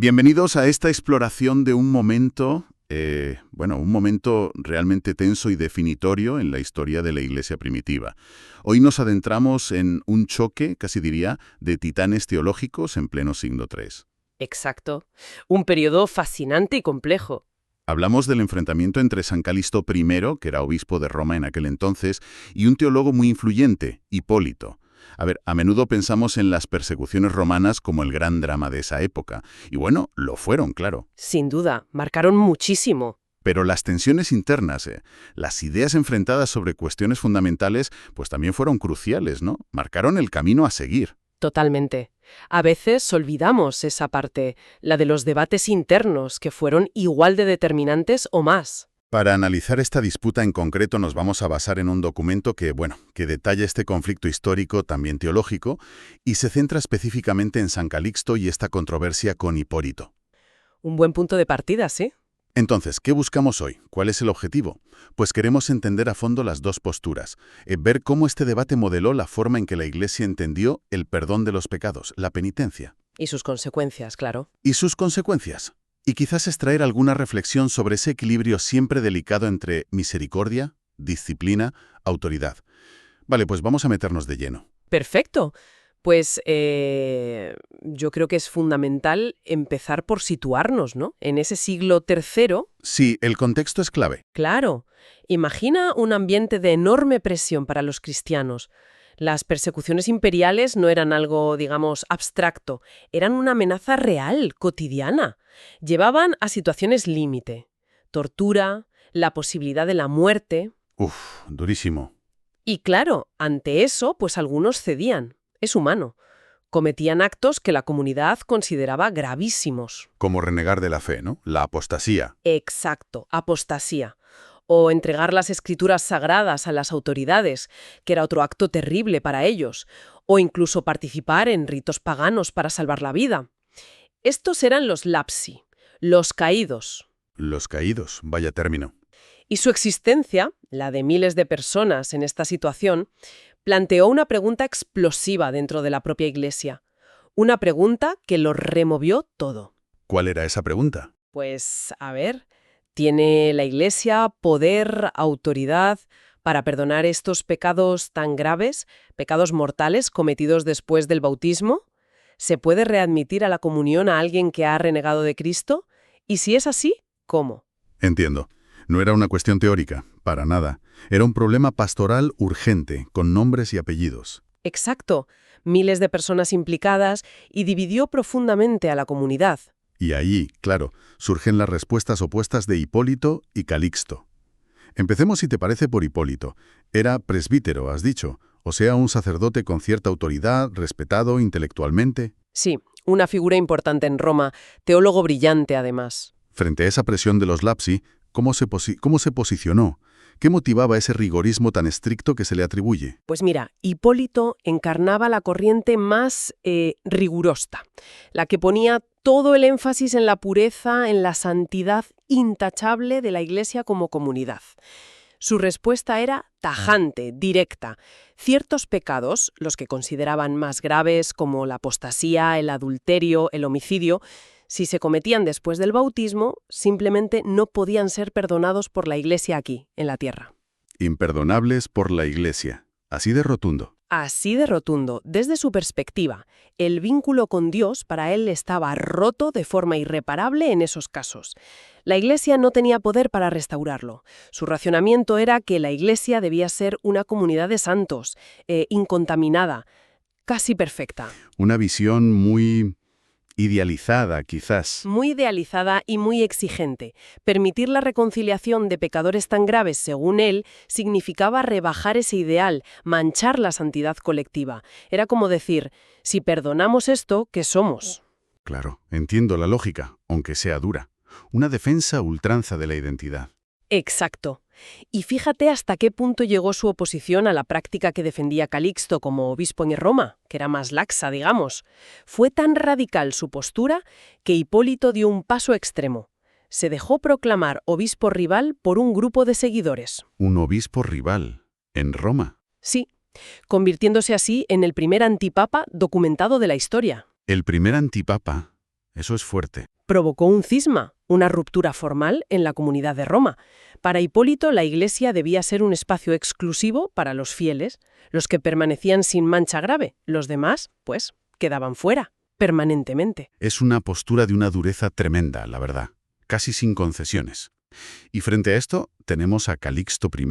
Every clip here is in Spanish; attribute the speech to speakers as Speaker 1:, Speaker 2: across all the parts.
Speaker 1: Bienvenidos a esta exploración de un momento, un momento realmente tenso y definitorio en la historia de la Iglesia primitiva. Hoy nos adentramos en un choque, casi diría, de titanes teológicos en pleno siglo III.
Speaker 2: Exacto. Un periodo fascinante y complejo.
Speaker 1: Hablamos del enfrentamiento entre San Calixto I, que era obispo de Roma en aquel entonces, y un teólogo muy influyente, Hipólito. A menudo pensamos en las persecuciones romanas como el gran drama de esa época. Y bueno, lo fueron, claro.
Speaker 2: Sin duda, marcaron muchísimo.
Speaker 1: Pero las tensiones internas, las ideas enfrentadas sobre cuestiones fundamentales, pues también fueron cruciales, ¿no? Marcaron el camino a seguir.
Speaker 2: Totalmente. A veces olvidamos esa parte, la de los debates internos, que fueron igual de determinantes o más.
Speaker 1: Para analizar esta disputa en concreto nos vamos a basar en un documento que detalla este conflicto histórico, también teológico, y se centra específicamente en San Calixto y esta controversia con Hipólito.
Speaker 2: Un buen punto de partida, ¿sí?
Speaker 1: Entonces, ¿qué buscamos hoy? ¿Cuál es el objetivo? Pues queremos entender a fondo las dos posturas, ver cómo este debate modeló la forma en que la Iglesia entendió el perdón de los pecados, la penitencia.
Speaker 2: Y sus consecuencias, claro.
Speaker 1: Y sus consecuencias. Y quizás extraer alguna reflexión sobre ese equilibrio siempre delicado entre misericordia, disciplina, autoridad. Vale, pues vamos a meternos de lleno.
Speaker 2: Perfecto. Pues yo creo que es fundamental empezar por situarnos, ¿no? En ese siglo III.
Speaker 1: Sí, el contexto es clave.
Speaker 2: Claro. Imagina un ambiente de enorme presión para los cristianos. Las persecuciones imperiales no eran algo, digamos, abstracto, eran una amenaza real, cotidiana. Llevaban a situaciones límite. Tortura, la posibilidad de la muerte.
Speaker 1: Uf, durísimo.
Speaker 2: Y claro, ante eso, pues algunos cedían. Es humano. Cometían actos que la comunidad consideraba gravísimos.
Speaker 1: Como renegar de la fe, ¿no? La apostasía.
Speaker 2: Exacto, apostasía. O entregar las escrituras sagradas a las autoridades, que era otro acto terrible para ellos, o incluso participar en ritos paganos para salvar la vida. Estos eran los lapsi, los caídos.
Speaker 1: Los caídos, vaya término.
Speaker 2: Y su existencia, la de miles de personas en esta situación, planteó una pregunta explosiva dentro de la propia Iglesia. Una pregunta que lo removió todo.
Speaker 1: ¿Cuál era esa pregunta?
Speaker 2: Pues, a ver, ¿tiene la Iglesia poder, autoridad para perdonar estos pecados tan graves, pecados mortales cometidos después del bautismo? ¿Se puede readmitir a la comunión a alguien que ha renegado de Cristo? Y si es así, ¿cómo?
Speaker 1: Entiendo. No era una cuestión teórica, para nada. Era un problema pastoral urgente, con nombres y apellidos.
Speaker 2: Exacto. Miles de personas implicadas y dividió profundamente a la comunidad.
Speaker 1: Y ahí, claro, surgen las respuestas opuestas de Hipólito y Calixto. Empecemos, si te parece, por Hipólito. Era presbítero, has dicho, o sea, un sacerdote con cierta autoridad, respetado intelectualmente.
Speaker 2: Sí, una figura importante en Roma, teólogo brillante además.
Speaker 1: Frente a esa presión de los lapsi, ¿cómo se posicionó? ¿Qué motivaba ese rigorismo tan estricto que se le atribuye?
Speaker 2: Pues mira, Hipólito encarnaba la corriente más rigurosa, la que ponía todo el énfasis en la pureza, en la santidad intachable de la Iglesia como comunidad. Su respuesta era tajante, directa. Ciertos pecados, los que consideraban más graves como la apostasía, el adulterio, el homicidio, si se cometían después del bautismo, simplemente no podían ser perdonados por la Iglesia aquí, en la tierra.
Speaker 1: Imperdonables por la Iglesia. Así de rotundo.
Speaker 2: Así de rotundo, desde su perspectiva, el vínculo con Dios para él estaba roto de forma irreparable en esos casos. La Iglesia no tenía poder para restaurarlo. Su racionamiento era que la Iglesia debía ser una comunidad de santos, incontaminada, casi perfecta.
Speaker 1: Una visión muy idealizada, quizás.
Speaker 2: Muy idealizada y muy exigente. Permitir la reconciliación de pecadores tan graves, según él, significaba rebajar ese ideal, manchar la santidad colectiva. Era como decir, si perdonamos esto, ¿qué somos?
Speaker 1: Claro, entiendo la lógica, aunque sea dura. Una defensa a ultranza de la identidad.
Speaker 2: Exacto. Y fíjate hasta qué punto llegó su oposición a la práctica que defendía Calixto como obispo en Roma, que era más laxa, digamos. Fue tan radical su postura que Hipólito dio un paso extremo. Se dejó proclamar obispo rival por un grupo de seguidores.
Speaker 1: Un obispo rival. ¿En Roma?
Speaker 2: Sí, convirtiéndose así en el primer antipapa documentado de la historia.
Speaker 1: El primer antipapa. Eso es fuerte.
Speaker 2: Provocó un cisma, una ruptura formal en la comunidad de Roma. Para Hipólito, la Iglesia debía ser un espacio exclusivo para los fieles, los que permanecían sin mancha grave. Los demás, pues, quedaban fuera, permanentemente.
Speaker 1: Es una postura de una dureza tremenda, la verdad, casi sin concesiones. Y frente a esto tenemos a Calixto I,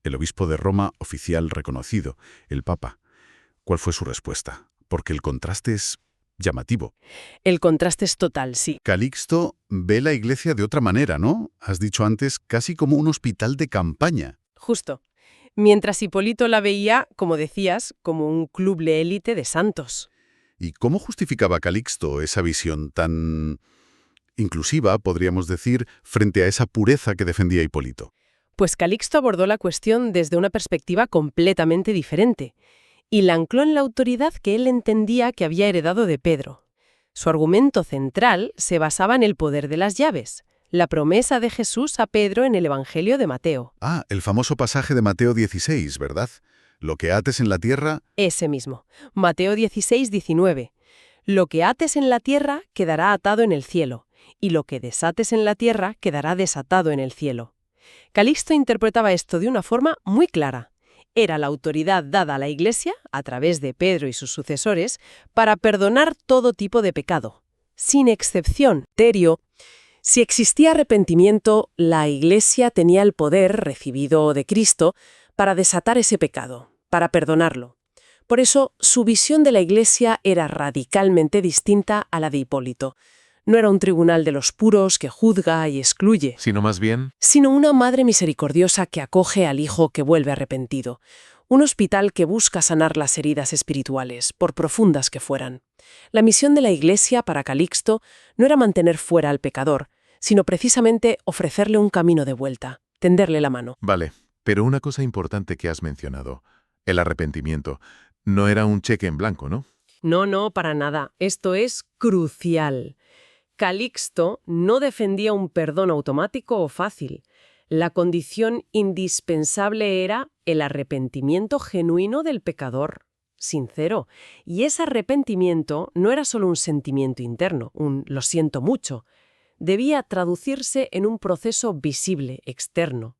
Speaker 1: el obispo de Roma oficial reconocido, el Papa. ¿Cuál fue su respuesta? Porque el contraste es llamativo.
Speaker 2: El contraste es total, sí.
Speaker 1: Calixto ve la Iglesia de otra manera, ¿no? Has dicho antes, casi como un hospital de campaña.
Speaker 2: Justo. Mientras Hipólito la veía, como decías, como un club de élite de santos.
Speaker 1: ¿Y cómo justificaba Calixto esa visión tan inclusiva, podríamos decir, frente a esa pureza que defendía Hipólito?
Speaker 2: Pues Calixto abordó la cuestión desde una perspectiva completamente diferente y la ancló en la autoridad que él entendía que había heredado de Pedro. Su argumento central se basaba en el poder de las llaves, la promesa de Jesús a Pedro en el Evangelio de Mateo.
Speaker 1: Ah, el famoso pasaje de Mateo 16, ¿verdad? Lo que ates en la tierra...
Speaker 2: Ese mismo, Mateo 16, 19. Lo que ates en la tierra quedará atado en el cielo, y lo que desates en la tierra quedará desatado en el cielo. Calixto interpretaba esto de una forma muy clara. Era la autoridad dada a la Iglesia, a través de Pedro y sus sucesores, para perdonar todo tipo de pecado. Sin excepción, Terio, si existía arrepentimiento, la Iglesia tenía el poder, recibido de Cristo, para desatar ese pecado, para perdonarlo. Por eso, su visión de la Iglesia era radicalmente distinta a la de Hipólito. No era un tribunal de los puros que juzga y excluye,
Speaker 3: Sino más bien,
Speaker 2: sino una madre misericordiosa que acoge al hijo que vuelve arrepentido. Un hospital que busca sanar las heridas espirituales, por profundas que fueran. La misión de la Iglesia para Calixto no era mantener fuera al pecador, sino precisamente ofrecerle un camino de vuelta, tenderle la mano.
Speaker 3: vale. Pero una cosa importante que has mencionado, el arrepentimiento, no era un cheque en blanco, ¿no?
Speaker 2: No, para nada. Esto es crucial. Calixto no defendía un perdón automático o fácil. La condición indispensable era el arrepentimiento genuino del pecador, sincero. Y ese arrepentimiento no era solo un sentimiento interno, un lo siento mucho. Debía traducirse en un proceso visible, externo.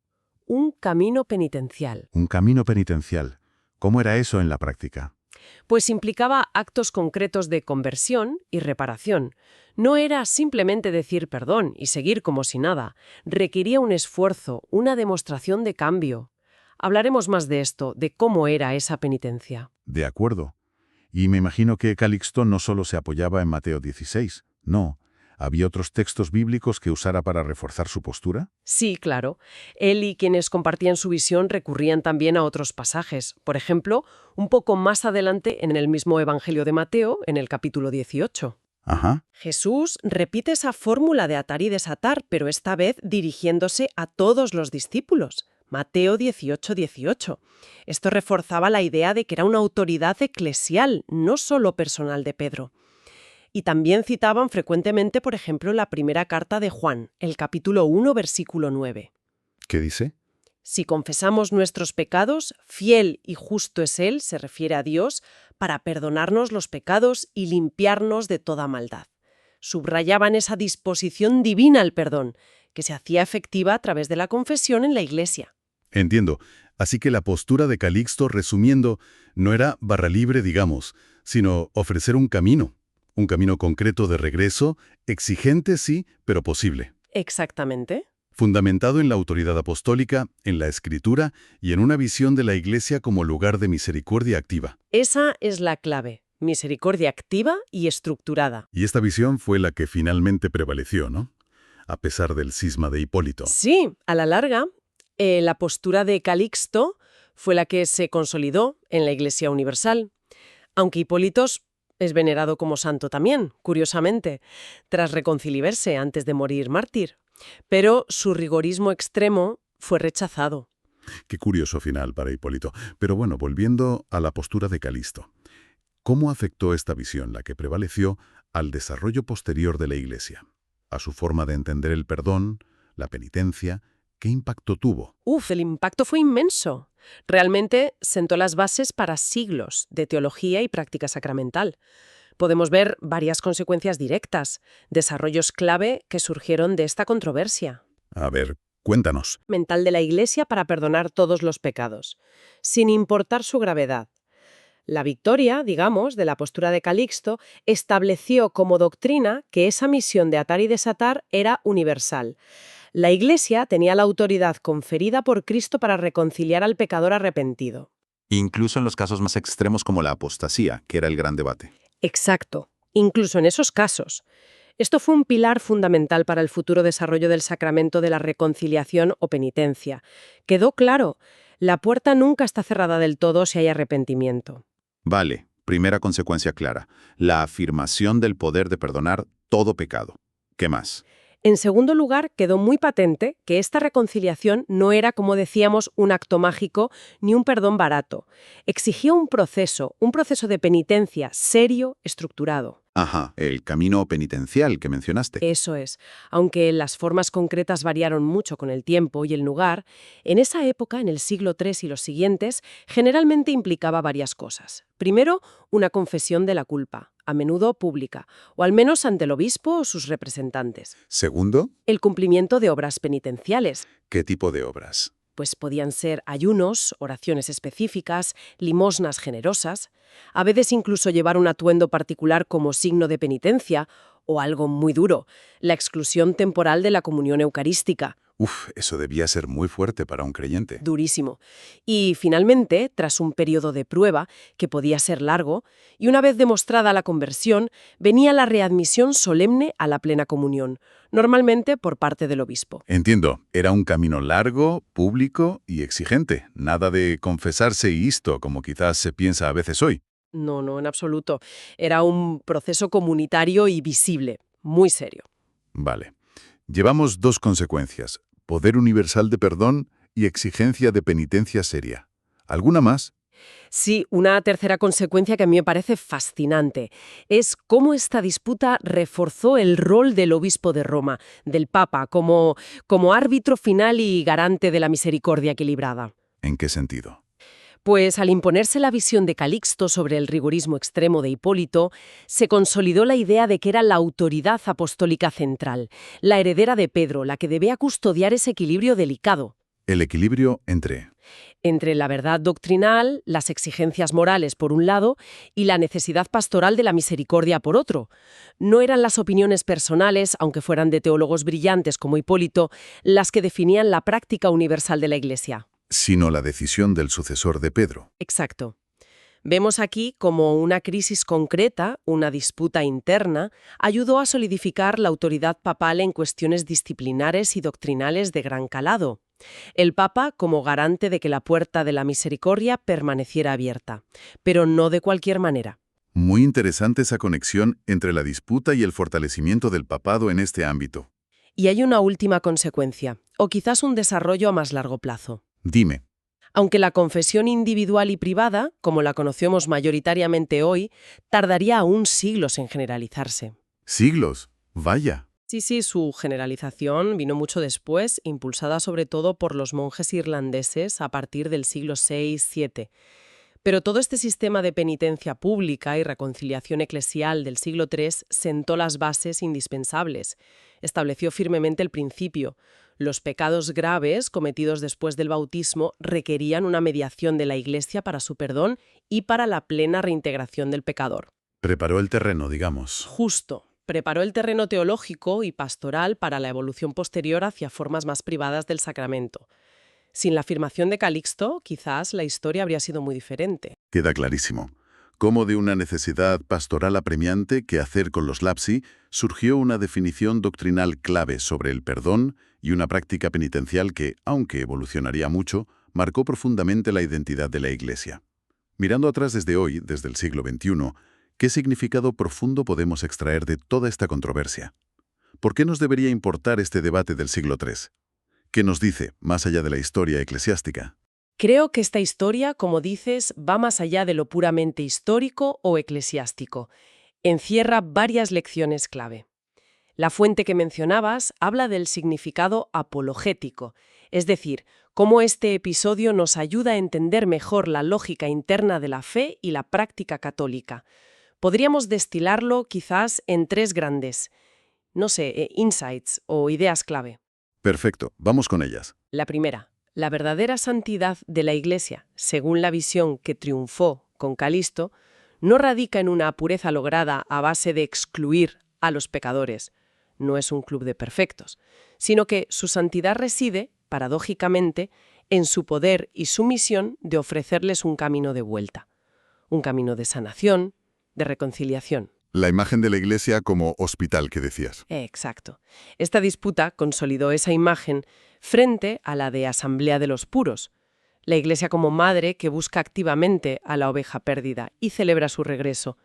Speaker 2: Un camino penitencial.
Speaker 1: Un camino penitencial. ¿Cómo era eso en la práctica?
Speaker 2: Pues implicaba actos concretos de conversión y reparación. No era simplemente decir perdón y seguir como si nada. Requería un esfuerzo, una demostración de cambio. Hablaremos más de esto, de cómo era esa penitencia.
Speaker 1: De acuerdo. Y me imagino que Calixto no solo se apoyaba en Mateo 16, no. ¿Había otros textos bíblicos que usara para reforzar su postura?
Speaker 2: Sí, claro. Él y quienes compartían su visión recurrían también a otros pasajes. Por ejemplo, un poco más adelante en el mismo Evangelio de Mateo, en el capítulo 18.
Speaker 1: Ajá.
Speaker 2: Jesús repite esa fórmula de atar y desatar, pero esta vez dirigiéndose a todos los discípulos. Mateo 18, 18. Esto reforzaba la idea de que era una autoridad eclesial, no solo personal de Pedro. Y también citaban frecuentemente, por ejemplo, la primera carta de Juan, el capítulo 1, versículo 9.
Speaker 1: ¿Qué dice?
Speaker 2: Si confesamos nuestros pecados, fiel y justo es Él, se refiere a Dios, para perdonarnos los pecados y limpiarnos de toda maldad. Subrayaban esa disposición divina al perdón, que se hacía efectiva a través de la confesión en la Iglesia.
Speaker 1: Entiendo. Así que la postura de Calixto, resumiendo, no era barra libre, digamos, sino ofrecer un camino concreto de regreso, exigente sí, pero posible.
Speaker 2: Exactamente.
Speaker 1: Fundamentado en la autoridad apostólica, en la Escritura y en una visión de la Iglesia como lugar de misericordia activa.
Speaker 2: Esa es la clave. Misericordia activa y estructurada.
Speaker 1: Y esta visión fue la que finalmente prevaleció, ¿no? A pesar del cisma de Hipólito.
Speaker 2: Sí, a la larga, la postura de Calixto fue la que se consolidó en la Iglesia Universal, aunque Hipólito es venerado como santo también, curiosamente, tras reconciliarse antes de morir mártir. Pero su rigorismo extremo fue rechazado.
Speaker 1: Qué curioso final para Hipólito. Pero bueno, volviendo a la postura de Calixto. ¿Cómo afectó esta visión, la que prevaleció, al desarrollo posterior de la Iglesia? A su forma de entender el perdón, la penitencia. ¿Qué impacto tuvo?
Speaker 2: El impacto fue inmenso. Realmente sentó las bases para siglos de teología y práctica sacramental. Podemos ver varias consecuencias directas, desarrollos clave que surgieron de esta controversia.
Speaker 1: A ver, cuéntanos.
Speaker 2: Mental de la Iglesia para perdonar todos los pecados, sin importar su gravedad. La victoria, digamos, de la postura de Calixto estableció como doctrina que esa misión de atar y desatar era universal. La Iglesia tenía la autoridad conferida por Cristo para reconciliar al pecador arrepentido.
Speaker 4: Incluso en los casos más extremos como la apostasía, que era el gran debate.
Speaker 2: Exacto, incluso en esos casos. Esto fue un pilar fundamental para el futuro desarrollo del sacramento de la reconciliación o penitencia. Quedó claro, la puerta nunca está cerrada del todo si hay arrepentimiento.
Speaker 4: Vale, primera consecuencia clara, la afirmación del poder de perdonar todo pecado. ¿Qué más?
Speaker 2: En segundo lugar, quedó muy patente que esta reconciliación no era, como decíamos, un acto mágico ni un perdón barato. Exigía un proceso de penitencia serio, estructurado.
Speaker 4: Ajá, el camino penitencial que mencionaste.
Speaker 2: Eso es. Aunque las formas concretas variaron mucho con el tiempo y el lugar, en esa época, en el siglo III y los siguientes, generalmente implicaba varias cosas. Primero, una confesión de la culpa, a menudo pública, o al menos ante el obispo o sus representantes.
Speaker 4: Segundo,
Speaker 2: El cumplimiento de obras penitenciales.
Speaker 4: ¿qué tipo de obras?
Speaker 2: Pues podían ser ayunos, oraciones específicas, limosnas generosas, a veces incluso llevar un atuendo particular como signo de penitencia, o algo muy duro, la exclusión temporal de la comunión eucarística.
Speaker 4: Uf, eso debía ser muy fuerte para un creyente.
Speaker 2: Durísimo. Y finalmente, tras un periodo de prueba, que podía ser largo, y una vez demostrada la conversión, venía la readmisión solemne a la plena comunión, normalmente por parte del obispo.
Speaker 1: Entiendo, era un camino largo, público y exigente. Nada de confesarse y listo, como quizás se piensa a veces hoy.
Speaker 2: No, en absoluto. Era un proceso comunitario y visible, muy serio.
Speaker 1: Vale. Llevamos dos consecuencias: poder universal de perdón y exigencia de penitencia seria. ¿Alguna más?
Speaker 2: Sí, una tercera consecuencia que a mí me parece fascinante es cómo esta disputa reforzó el rol del obispo de Roma, del Papa, como árbitro final y garante de la misericordia equilibrada.
Speaker 1: ¿En qué sentido?
Speaker 2: Pues al imponerse la visión de Calixto sobre el rigorismo extremo de Hipólito, se consolidó la idea de que era la autoridad apostólica central, la heredera de Pedro, la que debía custodiar ese equilibrio delicado
Speaker 1: El equilibrio
Speaker 2: entre la verdad doctrinal, las exigencias morales por un lado y la necesidad pastoral de la misericordia por otro. No eran las opiniones personales, aunque fueran de teólogos brillantes como Hipólito, las que definían la práctica universal de la Iglesia.
Speaker 1: sino la decisión del sucesor de Pedro.
Speaker 2: Exacto. Vemos aquí como una crisis concreta, una disputa interna, ayudó a solidificar la autoridad papal en cuestiones disciplinares y doctrinales de gran calado. El Papa como garante de que la puerta de la misericordia permaneciera abierta, pero no de cualquier manera.
Speaker 1: Muy interesante esa conexión entre la disputa y el fortalecimiento del papado en este ámbito.
Speaker 2: Y hay una última consecuencia, o quizás un desarrollo a más largo plazo.
Speaker 1: Dime.
Speaker 2: Aunque la confesión individual y privada, como la conocemos mayoritariamente hoy, tardaría aún siglos en generalizarse.
Speaker 1: ¿Siglos? Vaya.
Speaker 2: Sí, su generalización vino mucho después, impulsada sobre todo por los monjes irlandeses a partir del siglo VI-VII. Pero todo este sistema de penitencia pública y reconciliación eclesial del siglo III sentó las bases indispensables. Estableció firmemente el principio. Los pecados graves cometidos después del bautismo requerían una mediación de la Iglesia para su perdón y para la plena reintegración del pecador.
Speaker 1: Preparó el terreno, digamos.
Speaker 2: Justo. Preparó el terreno teológico y pastoral para la evolución posterior hacia formas más privadas del sacramento. Sin la afirmación de Calixto, quizás la historia habría sido muy diferente.
Speaker 1: Queda clarísimo. Cómo de una necesidad pastoral apremiante que hacer con los lapsi, surgió una definición doctrinal clave sobre el perdón y una práctica penitencial que, aunque evolucionaría mucho, marcó profundamente la identidad de la Iglesia. Mirando atrás desde hoy, desde el siglo XXI, ¿qué significado profundo podemos extraer de toda esta controversia? ¿Por qué nos debería importar este debate del siglo III? ¿Qué nos dice, más allá de la historia eclesiástica?
Speaker 2: Creo que esta historia, como dices, va más allá de lo puramente histórico o eclesiástico. Encierra varias lecciones clave. La fuente que mencionabas habla del significado apologético, es decir, cómo este episodio nos ayuda a entender mejor la lógica interna de la fe y la práctica católica. Podríamos destilarlo quizás en 3 grandes, no sé, insights o ideas clave.
Speaker 1: Perfecto, vamos con ellas.
Speaker 2: La primera, la verdadera santidad de la Iglesia, según la visión que triunfó con Calisto, no radica en una pureza lograda a base de excluir a los pecadores. No es un club de perfectos, sino que su santidad reside, paradójicamente, en su poder y su misión de ofrecerles un camino de vuelta, un camino de sanación, de reconciliación.
Speaker 1: La imagen de la Iglesia como hospital que decías.
Speaker 2: Exacto. Esta disputa consolidó esa imagen frente a la de Asamblea de los Puros, la Iglesia como madre que busca activamente a la oveja perdida y celebra su regreso.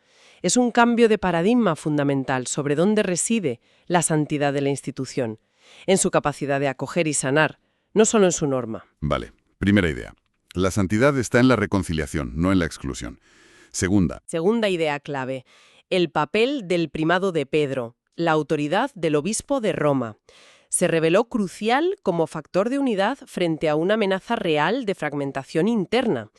Speaker 2: Es un cambio de paradigma fundamental sobre dónde reside la santidad de la institución, en su capacidad de acoger y sanar, no solo en su norma.
Speaker 1: Vale, primera idea. La santidad está en la reconciliación, no en la exclusión. Segunda,
Speaker 2: Segunda idea clave, el papel del primado de Pedro, la autoridad del obispo de Roma. Se reveló crucial como factor de unidad frente a una amenaza real de fragmentación interna.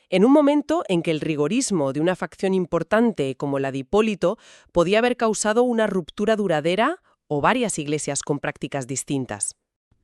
Speaker 2: En un momento en que el rigorismo de una facción importante como la de Hipólito podía haber causado una ruptura duradera o varias iglesias con prácticas distintas.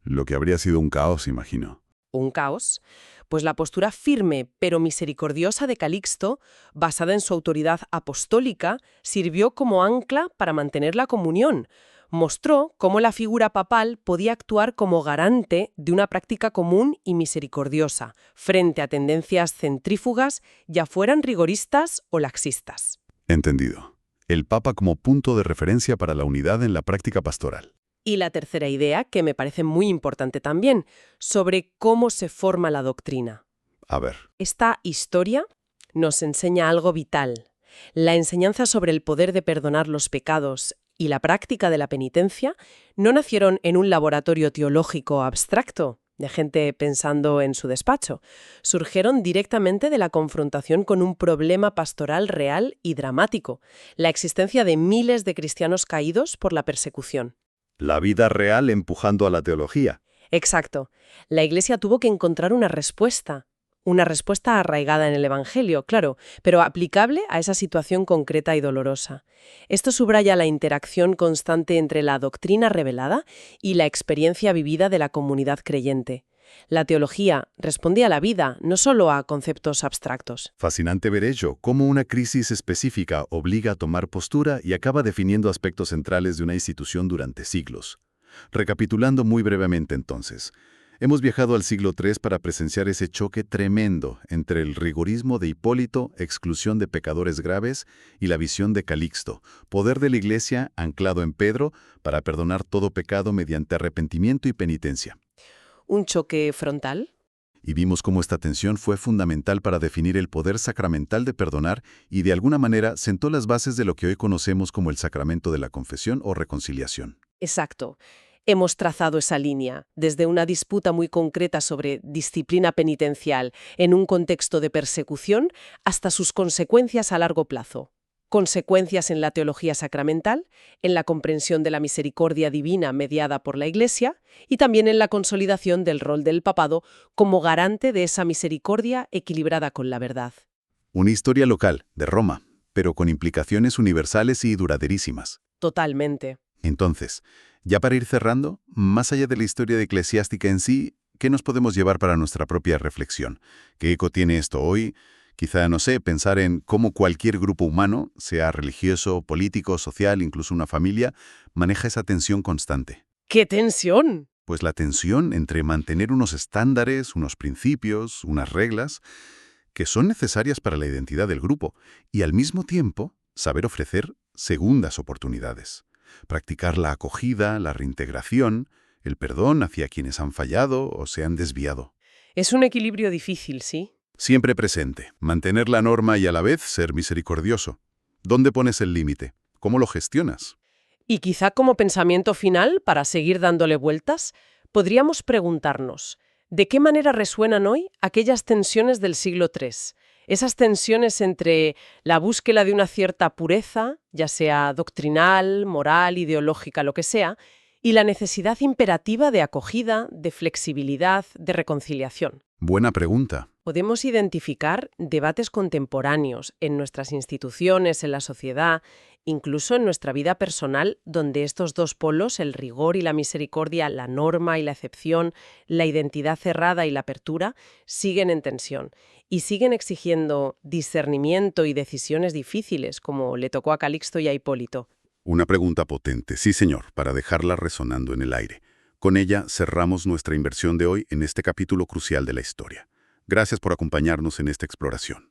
Speaker 1: lo que habría sido un caos, imagino.
Speaker 2: Un caos, pues la postura firme pero misericordiosa de Calixto, basada en su autoridad apostólica, sirvió como ancla para mantener la comunión. Mostró cómo la figura papal podía actuar como garante de una práctica común y misericordiosa, frente a tendencias centrífugas, ya fueran rigoristas o laxistas.
Speaker 1: Entendido. El Papa como punto de referencia para la unidad en la práctica pastoral.
Speaker 2: Y la tercera idea, que me parece muy importante también, sobre cómo se forma la doctrina.
Speaker 1: A ver,
Speaker 2: Esta historia nos enseña algo vital. La enseñanza sobre el poder de perdonar los pecados y la práctica de la penitencia no nacieron en un laboratorio teológico abstracto, de gente pensando en su despacho. Surgieron directamente de la confrontación con un problema pastoral real y dramático, la existencia de miles de cristianos caídos por la persecución.
Speaker 4: La vida real empujando a la teología.
Speaker 2: Exacto. La Iglesia tuvo que encontrar una respuesta arraigada en el Evangelio, claro, pero aplicable a esa situación concreta y dolorosa. Esto subraya la interacción constante entre la doctrina revelada y la experiencia vivida de la comunidad creyente. La teología respondía a la vida, no solo a conceptos abstractos.
Speaker 4: Fascinante ver ello, cómo una crisis específica obliga a tomar postura y acaba definiendo aspectos centrales de una institución durante siglos. Recapitulando muy brevemente entonces, hemos viajado al siglo III para presenciar ese choque tremendo entre el rigorismo de Hipólito, exclusión de pecadores graves, y la visión de Calixto, poder de la Iglesia anclado en Pedro para perdonar todo pecado mediante arrepentimiento y penitencia.
Speaker 2: ¿Un choque frontal?
Speaker 1: y vimos cómo esta tensión fue fundamental para definir el poder sacramental de perdonar y de alguna manera sentó las bases de lo que hoy conocemos como el sacramento de la confesión o reconciliación.
Speaker 2: Exacto. Hemos trazado esa línea, desde una disputa muy concreta sobre disciplina penitencial en un contexto de persecución hasta sus consecuencias a largo plazo. Consecuencias en la teología sacramental, en la comprensión de la misericordia divina mediada por la Iglesia y también en la consolidación del rol del papado como garante de esa misericordia equilibrada con la verdad.
Speaker 1: Una historia local, de Roma, pero con implicaciones universales y duraderísimas.
Speaker 2: Totalmente.
Speaker 1: Entonces, ya para ir cerrando, más allá de la historia eclesiástica en sí, ¿qué nos podemos llevar para nuestra propia reflexión? ¿Qué eco tiene esto hoy? Quizá, no sé, pensar en cómo cualquier grupo humano, sea religioso, político, social, incluso una familia, maneja esa tensión constante.
Speaker 2: ¡Qué tensión!
Speaker 1: Pues la tensión entre mantener unos estándares, unos principios, unas reglas, que son necesarias para la identidad del grupo, y al mismo tiempo saber ofrecer segundas oportunidades. Practicar la acogida, la reintegración, el perdón hacia quienes han fallado o se han desviado.
Speaker 2: Es un equilibrio difícil, ¿sí?
Speaker 1: Siempre presente, mantener la norma y a la vez ser misericordioso. ¿Dónde pones el límite? ¿Cómo lo gestionas?
Speaker 2: Y quizá como pensamiento final, para seguir dándole vueltas, podríamos preguntarnos, ¿de qué manera resuenan hoy aquellas tensiones del siglo III? Esas tensiones entre la búsqueda de una cierta pureza, ya sea doctrinal, moral, ideológica, lo que sea, y la necesidad imperativa de acogida, de flexibilidad, de reconciliación.
Speaker 1: Buena pregunta.
Speaker 2: Podemos identificar debates contemporáneos en nuestras instituciones, en la sociedad, incluso en nuestra vida personal, donde estos dos polos, el rigor y la misericordia, la norma y la excepción, la identidad cerrada y la apertura, siguen en tensión y siguen exigiendo discernimiento y decisiones difíciles, como le tocó a Calixto y a Hipólito.
Speaker 1: Una pregunta potente, sí señor, para dejarla resonando en el aire. Con ella cerramos nuestra inversión de hoy en este capítulo crucial de la historia. Gracias por acompañarnos en esta exploración.